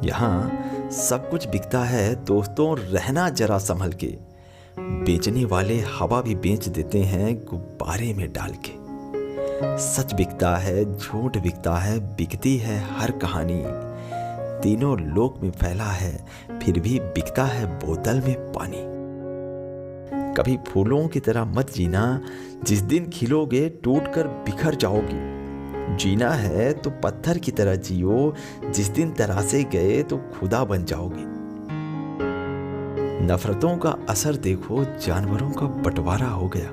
यहाँ सब कुछ बिकता है दोस्तों, रहना जरा संभल के। बेचने वाले हवा भी बेच देते हैं गुब्बारे में डाल के। सच बिकता है, झूठ बिकता है, बिकती है हर कहानी। तीनों लोक में फैला है, फिर भी बिकता है बोतल में पानी। कभी फूलों की तरह मत जीना, जिस दिन खिलोगे टूटकर बिखर जाओगी। जीना है तो पत्थर की तरह जियो, जिस दिन तरासे गए तो खुदा बन जाओगे। नफरतों का असर देखो, जानवरों का बंटवारा हो गया।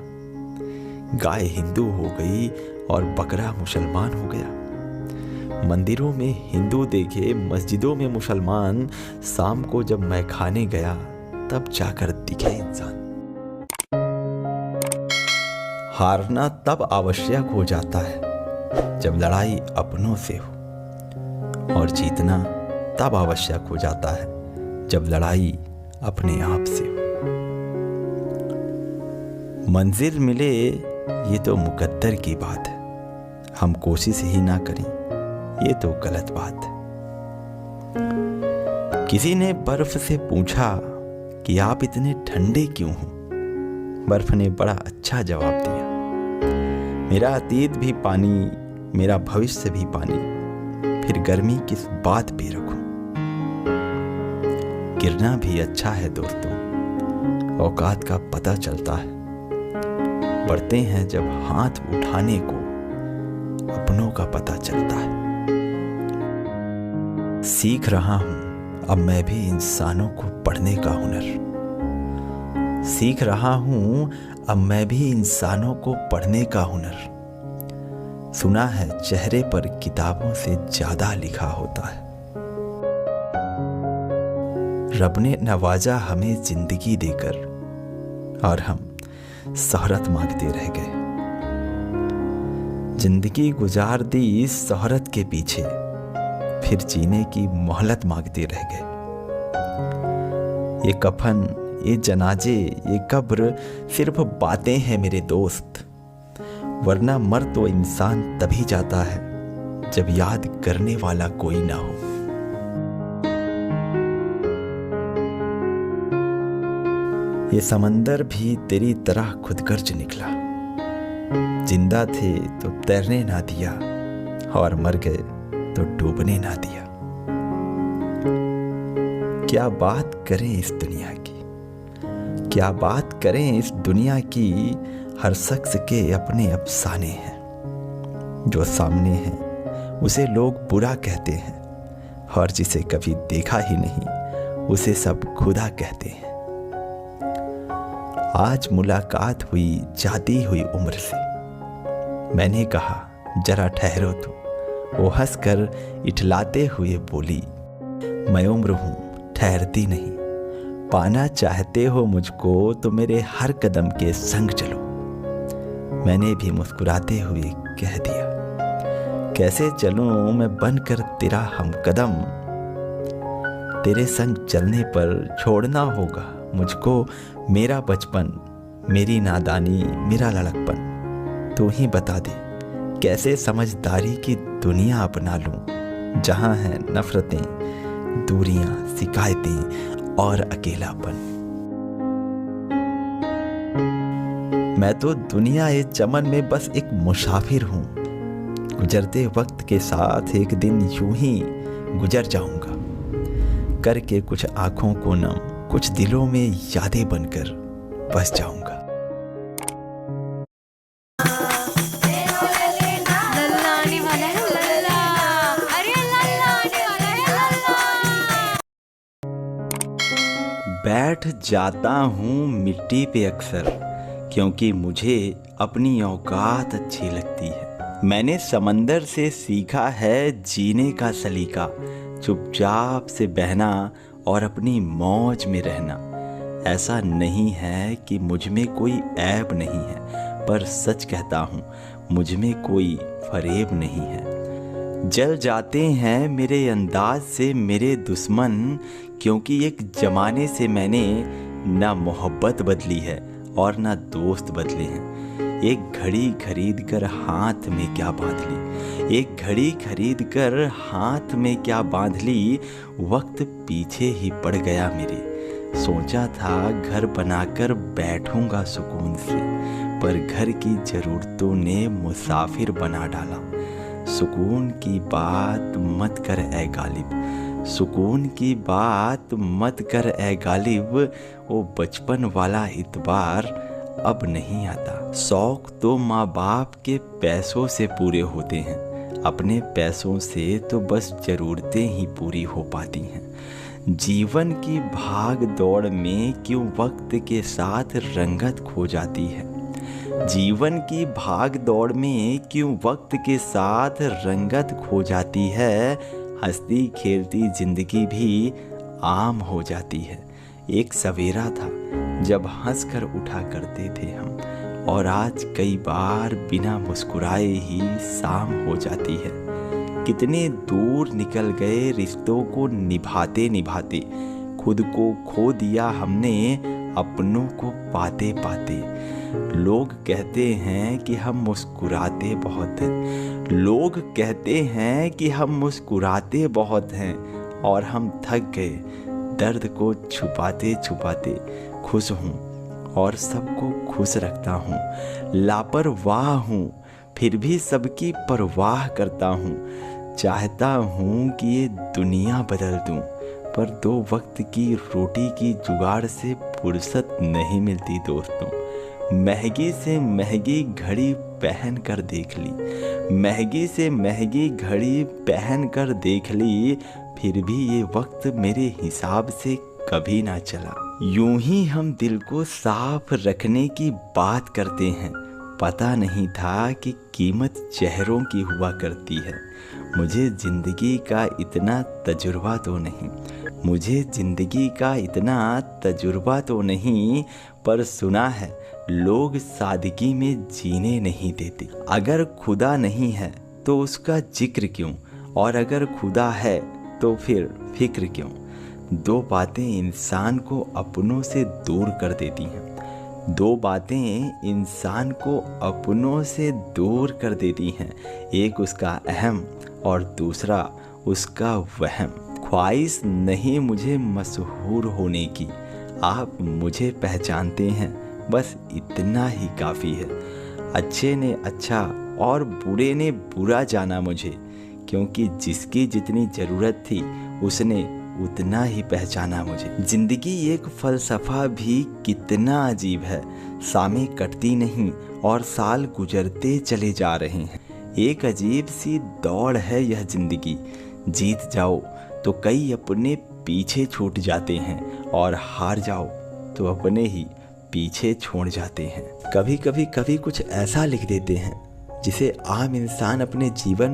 गाय हिंदू हो गई और बकरा मुसलमान हो गया। मंदिरों में हिंदू देखे, मस्जिदों में मुसलमान। शाम को जब मैं खाने गया तब जाकर दिखे इंसान। हारना तब आवश्यक हो जाता है जब लड़ाई अपनों से हो, और जीतना तब आवश्यक हो जाता है जब लड़ाई अपने आप से हो। मंजिल मिले ये तो मुकद्दर की बात है, हम कोशिश ही ना करें ये तो गलत बात है। किसी ने बर्फ से पूछा कि आप इतने ठंडे क्यों हो? बर्फ ने बड़ा अच्छा जवाब दिया, मेरा अतीत भी पानी, मेरा भविष्य भी पानी, फिर गर्मी किस बात पे रखूं? गिरना भी अच्छा है दोस्तों, औकात का पता चलता है। बढ़ते हैं जब हाथ उठाने को, अपनों का पता चलता है। सीख रहा हूं अब मैं भी इंसानों को पढ़ने का हुनर। सीख रहा हूं अब मैं भी इंसानों को पढ़ने का हुनर। सुना है चेहरे पर किताबों से ज्यादा लिखा होता है। रब ने नवाजा हमें जिंदगी देकर, और हम शोहरत मांगते रह गए। जिंदगी गुजार दी शोहरत के पीछे, फिर जीने की मोहलत मांगते रह गए। ये कफन, ये जनाजे, ये कब्र सिर्फ बातें हैं मेरे दोस्त, वरना मर तो इंसान तभी जाता है जब याद करने वाला कोई ना हो। ये समंदर भी तेरी तरह खुदगर्ज निकला। जिंदा थे तो तैरने ना दिया, और मर गए तो डूबने ना दिया। क्या बात करें इस दुनिया की, क्या बात करें इस दुनिया की। हर शख्स के अपने अफसाने हैं। जो सामने हैं उसे लोग बुरा कहते हैं, और जिसे कभी देखा ही नहीं उसे सब खुदा कहते हैं। आज मुलाकात हुई जाती हुई उम्र से। मैंने कहा जरा ठहरो तो, वो हंसकर इठलाते हुए बोली, मैं उम्र हूं ठहरती नहीं। पाना चाहते हो मुझको तो मेरे हर कदम के संग चलो। मैंने भी मुस्कुराते हुए कह दिया, कैसे चलूं मैं बनकर तेरा हमकदम। तेरे संग चलने पर छोड़ना होगा मुझको मेरा बचपन, मेरी नादानी, मेरा लड़कपन। तू ही बता दे कैसे समझदारी की दुनिया अपना लूं, जहां है नफरतें, दूरियां, शिकायतें और अकेलापन। मैं तो दुनिया ए चमन में बस एक मुसाफिर हूं। गुजरते वक्त के साथ एक दिन यूं ही गुजर जाऊंगा, करके कुछ आंखों को नम, कुछ दिलों में यादें बनकर बस जाऊंगा। बैठ जाता हूँ मिट्टी पे अक्सर, क्योंकि मुझे अपनी औकात अच्छी लगती है। मैंने समंदर से सीखा है जीने का सलीका, चुपचाप से बहना और अपनी मौज में रहना। ऐसा नहीं है कि मुझ में कोई ऐब नहीं है, पर सच कहता हूँ मुझ में कोई फरेब नहीं है। जल जाते हैं मेरे अंदाज से मेरे दुश्मन, क्योंकि एक ज़माने से मैंने ना मोहब्बत बदली है और ना दोस्त बदले हैं। एक घड़ी खरीद कर हाथ में क्या बांध ली, एक घड़ी खरीद कर हाथ में क्या बांध ली, वक्त पीछे ही पड़ गया मेरे। सोचा था घर बनाकर बैठूंगा सुकून से, पर घर की ज़रूरतों ने मुसाफिर बना डाला। सुकून की बात मत कर ए गालिब, सुकून की बात मत कर ए गालिब, वो बचपन वाला इतबार अब नहीं आता। शौक तो माँ बाप के पैसों से पूरे होते हैं, अपने पैसों से तो बस ज़रूरतें ही पूरी हो पाती हैं। जीवन की भाग दौड़ में क्यों वक्त के साथ रंगत खो जाती है, जीवन की भाग दौड़ में क्यों वक्त के साथ रंगत खो जाती है। हंसती खेलती जिंदगी भी आम हो जाती है। एक सवेरा था जब हंसकर उठा करते थे हम, और आज कई बार बिना मुस्कुराए ही शाम हो जाती है। कितने दूर निकल गए रिश्तों को निभाते निभाते, खुद को खो दिया हमने अपनों को पाते पाते। लोग कहते हैं कि हम मुस्कुराते बहुत हैं, लोग कहते हैं कि हम मुस्कुराते बहुत हैं, और हम थक गए दर्द को छुपाते छुपाते। खुश हूँ और सबको खुश रखता हूँ, लापरवाह हूँ फिर भी सबकी परवाह करता हूँ। चाहता हूँ कि ये दुनिया बदल दूँ, पर दो वक्त की रोटी की जुगाड़ से फुर्सत नहीं मिलती दोस्तों। महंगी से महंगी घड़ी पहन कर देख ली, महंगी से महंगी घड़ी पहन कर देख ली, फिर भी ये वक्त मेरे हिसाब से कभी ना चला। यूं ही हम दिल को साफ रखने की बात करते हैं, पता नहीं था कि कीमत चेहरों की हुआ करती है। मुझे ज़िंदगी का इतना तजुर्बा तो नहीं, मुझे ज़िंदगी का इतना तजुर्बा तो नहीं, पर सुना है लोग सादगी में जीने नहीं देते। अगर खुदा नहीं है तो उसका जिक्र क्यों, और अगर खुदा है तो फिर फिक्र क्यों। दो बातें इंसान को अपनों से दूर कर देती हैं, दो बातें इंसान को अपनों से दूर कर देती हैं। एक उसका अहम और दूसरा उसका वहम। ख्वाहिश नहीं मुझे मशहूर होने की, आप मुझे पहचानते हैं, बस इतना ही काफ़ी है। अच्छे ने अच्छा और बुरे ने बुरा जाना मुझे, क्योंकि जिसकी जितनी ज़रूरत थी उसने उतना ही पहचाना मुझे। ज़िंदगी एक फ़लसफ़ा भी कितना अजीब है, सामें कटती नहीं और साल गुजरते चले जा रहे हैं। एक अजीब सी दौड़ है यह ज़िंदगी, जीत जाओ तो कई अपने पीछे छूट जाते हैं, और हार जाओ तो अपने ही पीछे छोड़ जाते हैं। कभी कभी कुछ ऐसा लिख देते हैं जिसे आम इंसान अपने जीवन